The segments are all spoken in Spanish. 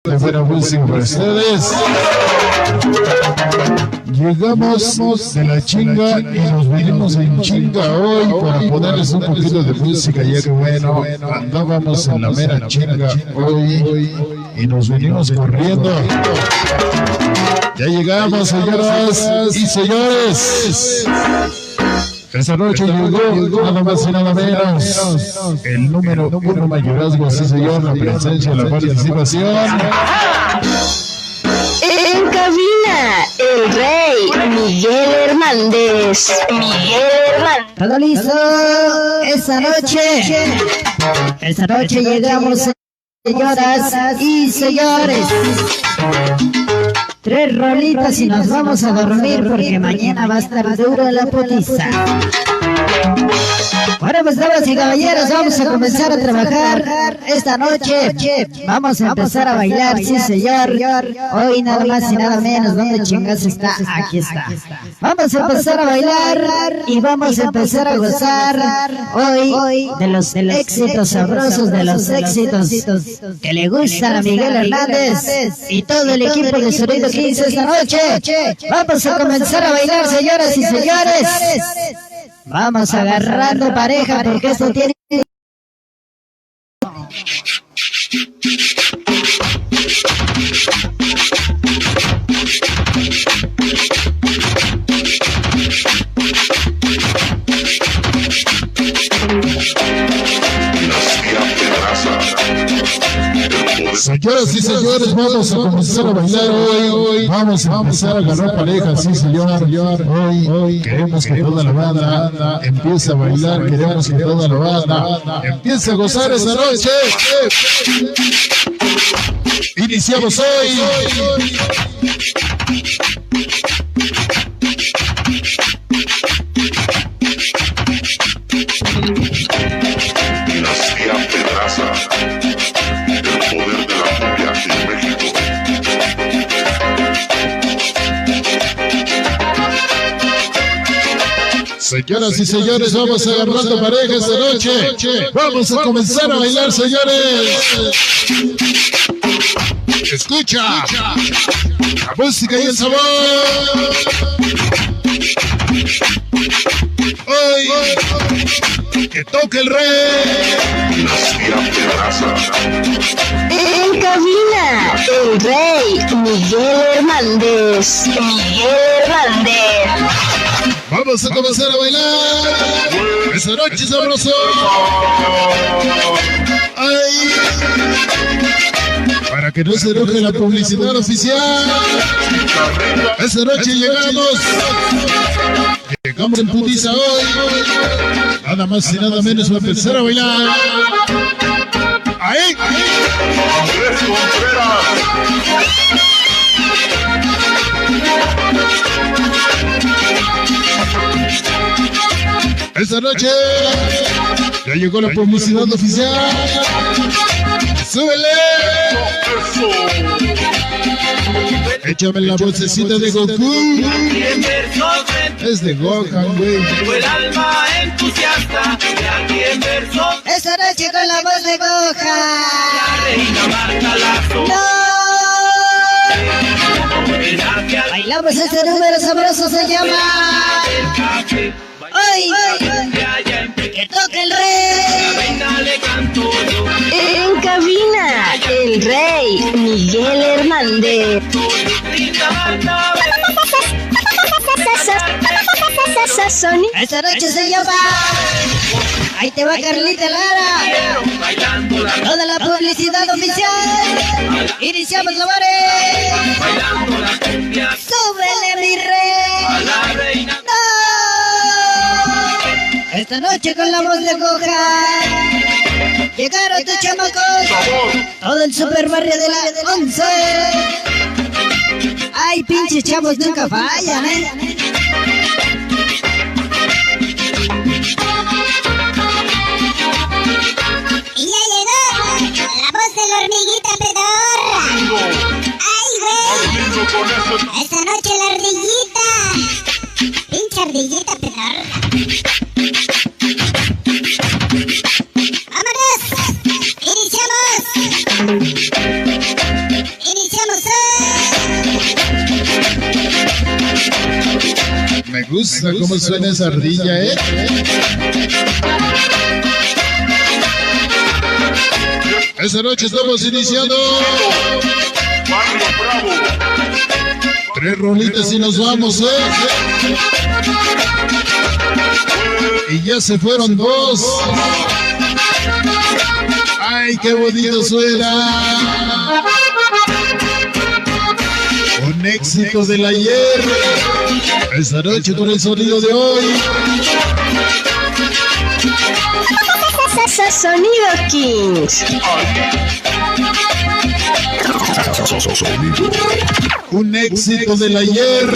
De buena música para ustedes. Llegamos de la chinga y nos venimos en chinga hoy para ponerles un poquito de música, ya que bueno, andábamos en la mera chinga hoy y nos venimos corriendo. Ya llegamos, señoras y señores. Esta noche llegó nada más y nada menos el número uno mayorazgo, sí señor, la presencia, la participación. En cabina, el rey Miguel Hernández. Todo listo. Esta noche llegamos, señoras y señores. 3 rolitas y nos vamos a dormir porque mañana va a estar dura la putiza. Bueno, pues damas y caballeros, vamos a comenzar a trabajar esta noche. Vamos a empezar a bailar, sí señor. Hoy nada más y nada menos, ¿dónde chingas está? Aquí está. Vamos a empezar a bailar y vamos a empezar a gozar hoy de los éxitos sabrosos, de los éxitos que le gustan a Miguel Hernández y todo el equipo de Sonido 15 esta noche. Vamos a comenzar a bailar, señoras y señores. Vamos agarrando pareja porque esto tiene... Señoras y señores, vamos a comenzar a bailar hoy. Vamos a empezar a agarrar pareja, sí señor. Hoy queremos que toda la banda empiece a bailar, queremos que toda la banda empiece a gozar esta noche. Iniciamos hoy. Dinastía Pedraza, el poder de la cumbia en México. Señoras y señores, vamos agarrando pareja esta noche. Vamos a comenzar a bailar, señores. Escucha la música y el sabor. Hoy que toque el rey. Dinastía Pedraza. En cabina, el rey Miguel Hernández. Vamos a comenzar a bailar esta noche sabroso. Ay, para que no se enoje la publicidad oficial. Esta noche llegamos en putiza hoy. Nada más y nada menos va a empezar a bailar. Ahí. Andrés Contreras. Esta noche ya llegó la publicidad oficial. ¡Súbele! Échame la vocecita de Goku. Es de Gohan, güey. El alma entusiasta de aquí en versos. Esta noche con la voz de Gohan. La reina marca lazo. ¡No! Bailamos este número sabroso, se llama Hoy que toque el rey. En cabina, el rey Miguel Hernández. Esta noche se llama Ahí te va Carlita Lara. Toda la publicidad oficial. Iniciamos la Súbele, mi rey. ¡No! Esta noche con la voz de Gohan llegaron tus chamacos. Todo el super barrio de la 11. Ay, pinches chavos nunca fallan, Y ya llegó la voz de la hormiguita pedorra. ¡Ay, güey! Esta noche la ardillita. Pinche ardillita pedorra. ¡Vámonos! ¡Iniciamos! gusta cómo suena esa ardilla, ¿eh? Esta noche estamos iniciando. Tres rolitas y nos vamos, ¿eh? Y ya se fueron dos. ¡Ay, qué bonito suena! Un éxito del ayer. Esta noche con el sonido de hoy. Sonido Kings. Un éxito del ayer.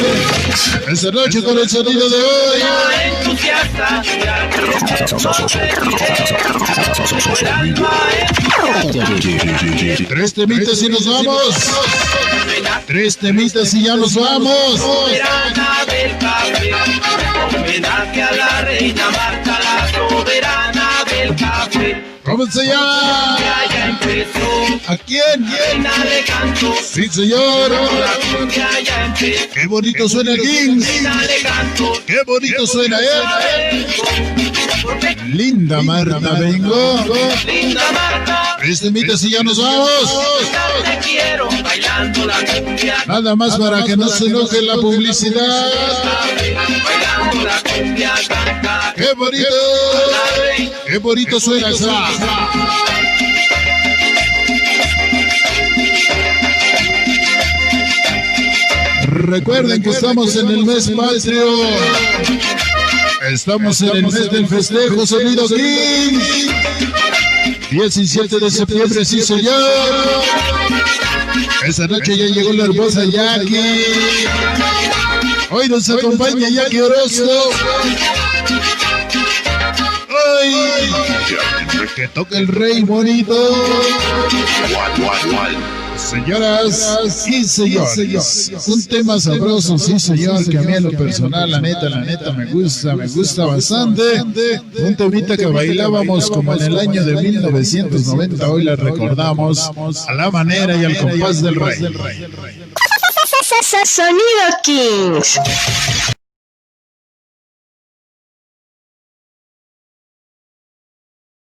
Esta noche con el sonido de hoy. Tres temitas y nos vamos. Tres temitas y ya nos vamos. Soberana del café, homenaje a la reina Marta, la soberana del café. ¡Cómense ya! Ya empezó, ¿A quién? reina le cantó. Sí, señor. La cumbia ya empezó, ¡Qué bonito suena el Kings! reina le cantó. ¡Qué bonito suena, eh! Linda Marta, vengo. Linda Marta, Tres temitas y ya nos vamos. te quiero bailando la cumbia. Nada más para que no se enoje la publicidad. Bailando la cumbia canta. ¡Qué bonito! ¡Qué bonito suena esa! Recuerden que estamos en el mes patrio. Estamos en el mes del festejo, sonido Kings. 17 de septiembre, sí señor. Esa noche ya llegó la hermosa Jackie. Hoy nos acompaña Jackie Orozco. Hoy que toca el rey bonito. Señoras y señores, un tema sabroso, sí señor, que a mí en lo personal, la neta me gusta bastante. Un temita que bailábamos como en el año de 1990, hoy la recordamos a la manera y al compás del rey. Sonido Kings.